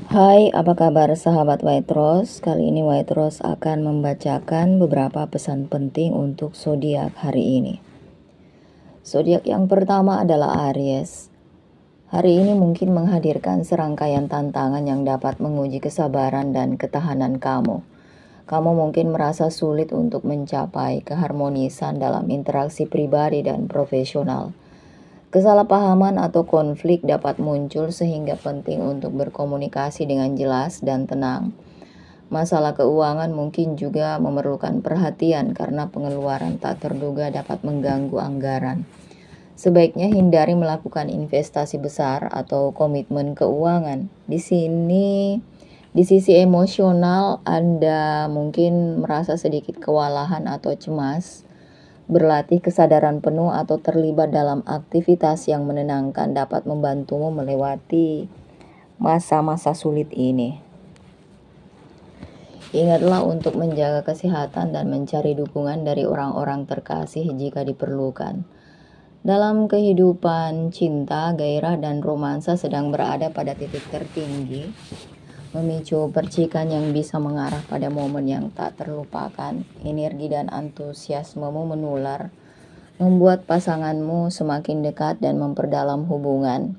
Hai, apa kabar sahabat White Rose? Kali ini White Rose akan membacakan beberapa pesan penting untuk zodiak hari ini. Zodiak yang pertama adalah Aries. Hari ini mungkin menghadirkan serangkaian tantangan yang dapat menguji kesabaran dan ketahanan kamu. Kamu mungkin merasa sulit untuk mencapai keharmonisan dalam interaksi pribadi dan profesional. Kesalahpahaman atau konflik dapat muncul sehingga penting untuk berkomunikasi dengan jelas dan tenang. Masalah keuangan mungkin juga memerlukan perhatian karena pengeluaran tak terduga dapat mengganggu anggaran. Sebaiknya hindari melakukan investasi besar atau komitmen keuangan. Di sisi emosional, Anda mungkin merasa sedikit kewalahan atau cemas. Berlatih kesadaran penuh atau terlibat dalam aktivitas yang menenangkan dapat membantumu melewati masa-masa sulit ini. Ingatlah untuk menjaga kesehatan dan mencari dukungan dari orang-orang terkasih jika diperlukan. Dalam kehidupan cinta, gairah dan romansa sedang berada pada titik tertinggi, memicu percikan yang bisa mengarah pada momen yang tak terlupakan. Energi dan antusiasmemu menular, membuat pasanganmu semakin dekat dan memperdalam hubungan.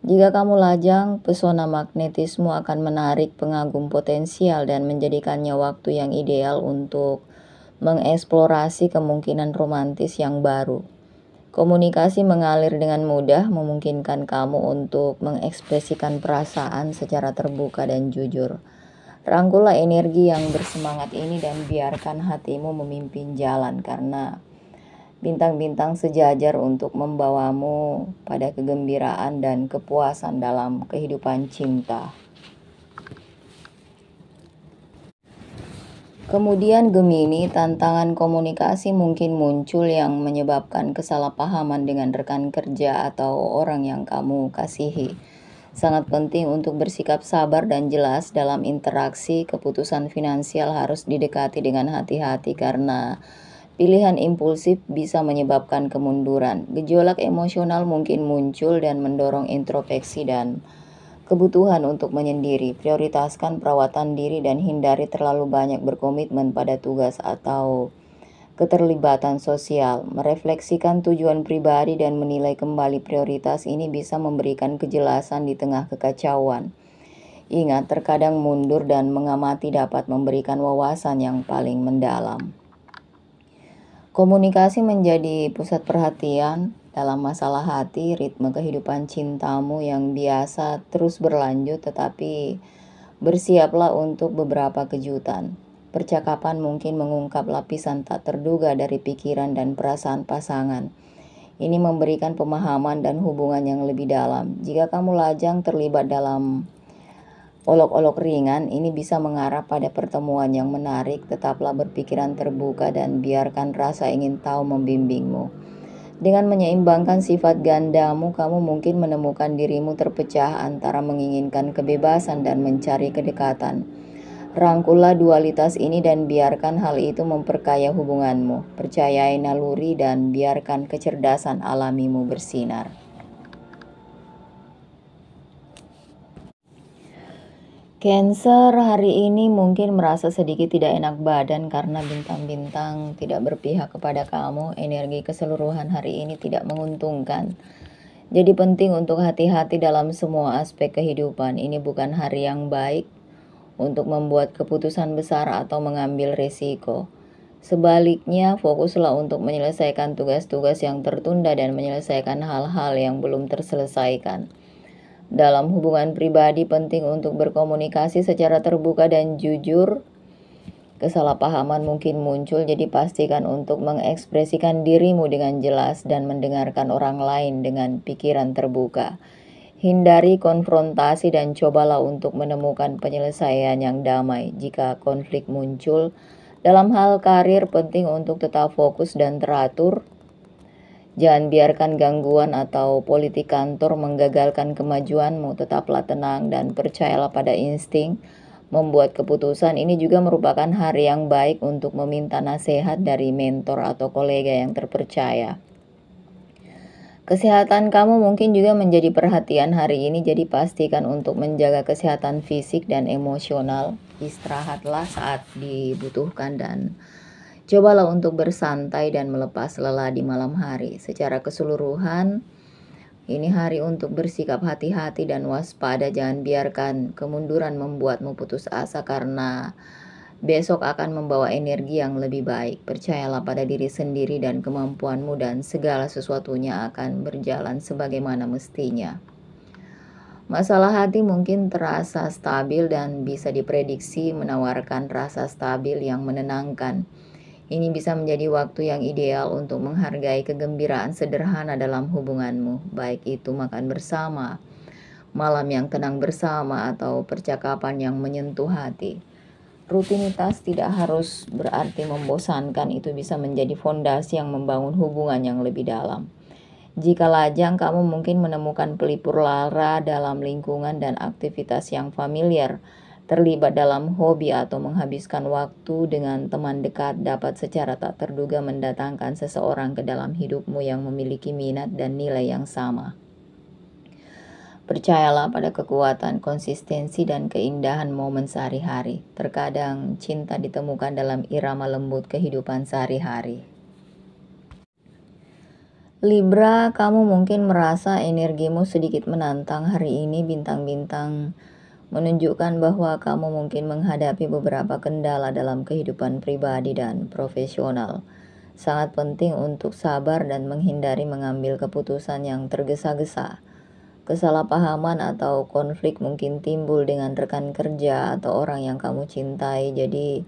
Jika kamu lajang, pesona magnetismu akan menarik pengagum potensial dan menjadikannya waktu yang ideal untuk mengeksplorasi kemungkinan romantis yang baru. Komunikasi mengalir dengan mudah, memungkinkan kamu untuk mengekspresikan perasaan secara terbuka dan jujur. Rangkullah energi yang bersemangat ini dan biarkan hatimu memimpin jalan, karena bintang-bintang sejajar untuk membawamu pada kegembiraan dan kepuasan dalam kehidupan cinta. Kemudian Gemini, tantangan komunikasi mungkin muncul yang menyebabkan kesalahpahaman dengan rekan kerja atau orang yang kamu kasihi. Sangat penting untuk bersikap sabar dan jelas dalam interaksi. Keputusan finansial harus didekati dengan hati-hati karena pilihan impulsif bisa menyebabkan kemunduran. Gejolak emosional mungkin muncul dan mendorong introspeksi dan kebutuhan untuk menyendiri. Prioritaskan perawatan diri dan hindari terlalu banyak berkomitmen pada tugas atau keterlibatan sosial. Merefleksikan tujuan pribadi dan menilai kembali prioritas ini bisa memberikan kejelasan di tengah kekacauan. Ingat, terkadang mundur dan mengamati dapat memberikan wawasan yang paling mendalam. Komunikasi menjadi pusat perhatian dalam masalah hati. Ritme kehidupan cintamu yang biasa terus berlanjut, tetapi bersiaplah untuk beberapa kejutan. Percakapan mungkin mengungkap lapisan tak terduga dari pikiran dan perasaan pasangan. Ini memberikan pemahaman dan hubungan yang lebih dalam. Jika kamu lajang terlibat dalam olok-olok ringan, ini bisa mengarah pada pertemuan yang menarik. Tetaplah berpikiran terbuka dan biarkan rasa ingin tahu membimbingmu. Dengan menyeimbangkan sifat gandamu, kamu mungkin menemukan dirimu terpecah antara menginginkan kebebasan dan mencari kedekatan. Rangkullah dualitas ini dan biarkan hal itu memperkaya hubunganmu. Percayai naluri dan biarkan kecerdasan alamimu bersinar. Cancer, hari ini mungkin merasa sedikit tidak enak badan karena bintang-bintang tidak berpihak kepada kamu. Energi keseluruhan hari ini tidak menguntungkan. Jadi penting untuk hati-hati dalam semua aspek kehidupan. Ini bukan hari yang baik untuk membuat keputusan besar atau mengambil risiko. Sebaliknya, fokuslah untuk menyelesaikan tugas-tugas yang tertunda dan menyelesaikan hal-hal yang belum terselesaikan. Dalam hubungan pribadi, penting untuk berkomunikasi secara terbuka dan jujur. Kesalahpahaman mungkin muncul, jadi pastikan untuk mengekspresikan dirimu dengan jelas dan mendengarkan orang lain dengan pikiran terbuka. Hindari konfrontasi dan cobalah untuk menemukan penyelesaian yang damai. Jika konflik muncul dalam hal karir, penting untuk tetap fokus dan teratur. Jangan biarkan gangguan atau politik kantor menggagalkan kemajuanmu. Tetaplah tenang dan percayalah pada insting membuat keputusan. Ini juga merupakan hari yang baik untuk meminta nasihat dari mentor atau kolega yang terpercaya. Kesehatan kamu mungkin juga menjadi perhatian hari ini, jadi pastikan untuk menjaga kesehatan fisik dan emosional. Istirahatlah saat dibutuhkan dan cobalah untuk bersantai dan melepas lelah di malam hari. Secara keseluruhan, ini hari untuk bersikap hati-hati dan waspada. Jangan biarkan kemunduran membuatmu putus asa, karena besok akan membawa energi yang lebih baik. Percayalah pada diri sendiri dan kemampuanmu, dan segala sesuatunya akan berjalan sebagaimana mestinya. Masalah hati mungkin terasa stabil dan bisa diprediksi, menawarkan rasa stabil yang menenangkan. Ini bisa menjadi waktu yang ideal untuk menghargai kegembiraan sederhana dalam hubunganmu, baik itu makan bersama, malam yang tenang bersama, atau percakapan yang menyentuh hati. Rutinitas tidak harus berarti membosankan, itu bisa menjadi fondasi yang membangun hubungan yang lebih dalam. Jika lajang, kamu mungkin menemukan pelipur lara dalam lingkungan dan aktivitas yang familiar. Terlibat dalam hobi atau menghabiskan waktu dengan teman dekat dapat secara tak terduga mendatangkan seseorang ke dalam hidupmu yang memiliki minat dan nilai yang sama. Percayalah pada kekuatan, konsistensi, dan keindahan momen sehari-hari. Terkadang cinta ditemukan dalam irama lembut kehidupan sehari-hari. Libra, kamu mungkin merasa energimu sedikit menantang hari ini. Bintang-bintang menunjukkan bahwa kamu mungkin menghadapi beberapa kendala dalam kehidupan pribadi dan profesional. Sangat penting untuk sabar dan menghindari mengambil keputusan yang tergesa-gesa. Kesalahpahaman atau konflik mungkin timbul dengan rekan kerja atau orang yang kamu cintai, jadi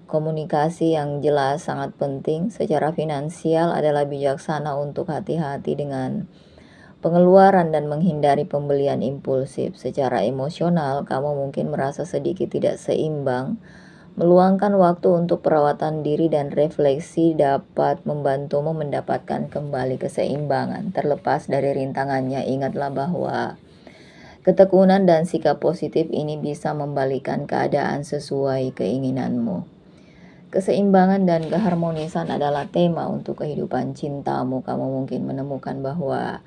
komunikasi yang jelas sangat penting. Secara finansial adalah bijaksana untuk hati-hati dengan pengeluaran dan menghindari pembelian impulsif. Secara emosional, kamu mungkin merasa sedikit tidak seimbang. Meluangkan waktu untuk perawatan diri dan refleksi dapat membantumu mendapatkan kembali keseimbangan. Terlepas dari rintangannya, ingatlah bahwa ketekunan dan sikap positif ini bisa membalikan keadaan sesuai keinginanmu. Keseimbangan dan keharmonisan adalah tema untuk kehidupan cintamu. Kamu mungkin menemukan bahwa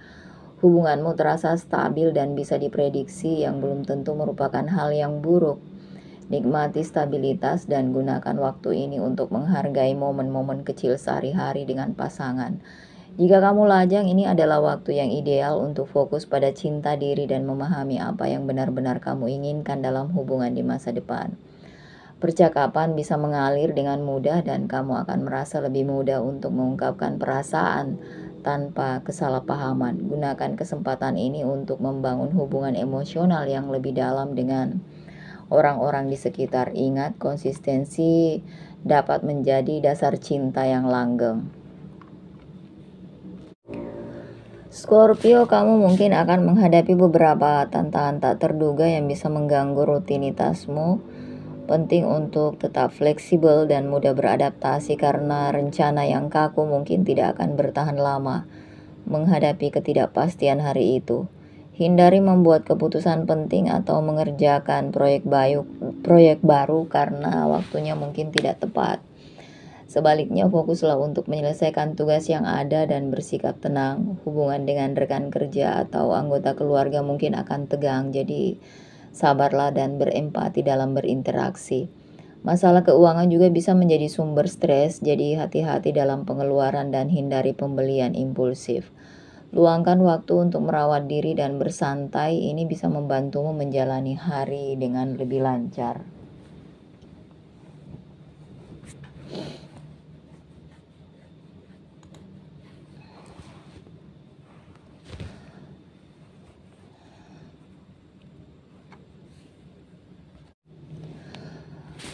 hubunganmu terasa stabil dan bisa diprediksi, yang belum tentu merupakan hal yang buruk. Nikmati stabilitas dan gunakan waktu ini untuk menghargai momen-momen kecil sehari-hari dengan pasangan. Jika kamu lajang, ini adalah waktu yang ideal untuk fokus pada cinta diri dan memahami apa yang benar-benar kamu inginkan dalam hubungan di masa depan. Percakapan bisa mengalir dengan mudah dan kamu akan merasa lebih mudah untuk mengungkapkan perasaan tanpa kesalahpahaman. Gunakan kesempatan ini untuk membangun hubungan emosional yang lebih dalam dengan orang-orang di sekitar. Ingat, konsistensi dapat menjadi dasar cinta yang langgeng. Scorpio, kamu mungkin akan menghadapi beberapa tantangan tak terduga yang bisa mengganggu rutinitasmu. Penting untuk tetap fleksibel dan mudah beradaptasi, karena rencana yang kaku mungkin tidak akan bertahan lama menghadapi ketidakpastian hari itu. Hindari membuat keputusan penting atau mengerjakan proyek baru karena waktunya mungkin tidak tepat. Sebaliknya, fokuslah untuk menyelesaikan tugas yang ada dan bersikap tenang. Hubungan dengan rekan kerja atau anggota keluarga mungkin akan tegang, jadi sabarlah dan berempati dalam berinteraksi. Masalah keuangan juga bisa menjadi sumber stres, jadi hati-hati dalam pengeluaran dan hindari pembelian impulsif. Luangkan waktu untuk merawat diri dan bersantai, ini bisa membantumu menjalani hari dengan lebih lancar.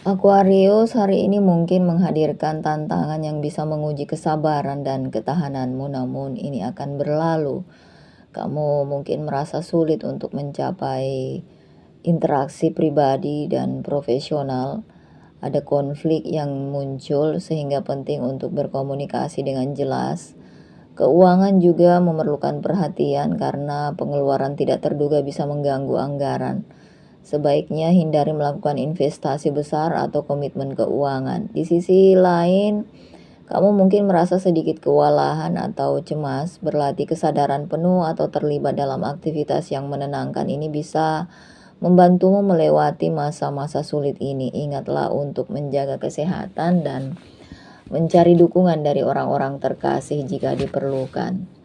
Aquarius, hari ini mungkin menghadirkan tantangan yang bisa menguji kesabaran dan ketahananmu, namun ini akan berlalu. Kamu mungkin merasa sulit untuk mencapai interaksi pribadi dan profesional. Ada konflik yang muncul sehingga penting untuk berkomunikasi dengan jelas. Keuangan juga memerlukan perhatian karena pengeluaran tidak terduga bisa mengganggu anggaran. Sebaiknya hindari melakukan investasi besar atau komitmen keuangan. Di sisi lain, Kamu mungkin merasa sedikit kewalahan atau cemas. Berlatih kesadaran penuh atau terlibat dalam aktivitas yang menenangkan ini bisa membantumu melewati masa-masa sulit ini. Ingatlah untuk menjaga kesehatan dan mencari dukungan dari orang-orang terkasih jika diperlukan.